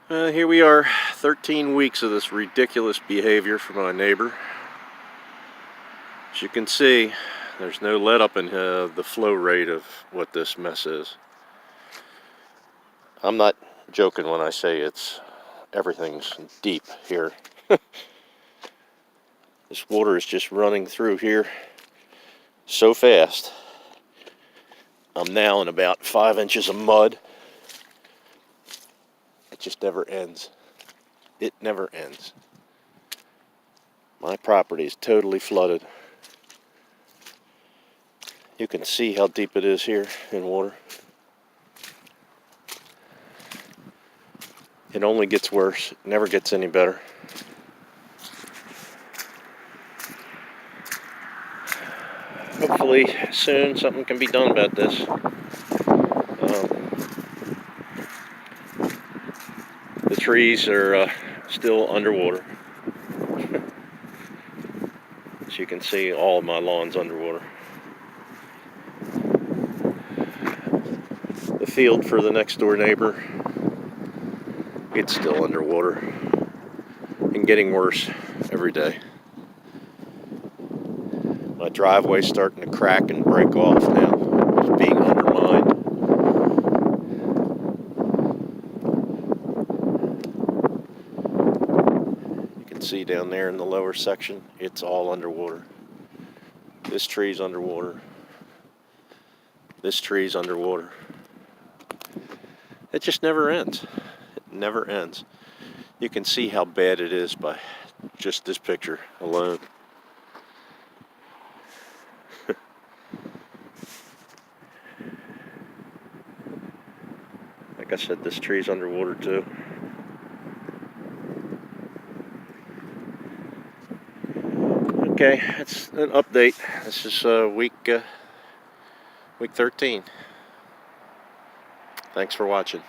Here we are, 13 weeks of this ridiculous behavior from my neighbor. As you can see, there's no let up in the flow rate of what this mess is. I'm not joking when I say everything's deep here. This water is just running through here so fast. I'm now in about 5 inches of mud. It just never ends. It never ends. My property is totally flooded. You can see how deep it is here in water. It only gets worse. It never gets any better. Hopefully soon something can be done about this. The trees are still underwater. As you can see, all of my lawn's underwater. The field for the next door neighbor, it's still underwater and getting worse every day. My driveway's starting to crack and break off now. It's being undermined. You can see down there in the lower section, it's all underwater. This tree's underwater. This tree's underwater. It just never ends. It never ends. You can see how bad it is by just this picture alone. Like I said, this tree's underwater too. Okay, that's an update. This is week 13. Thanks for watching.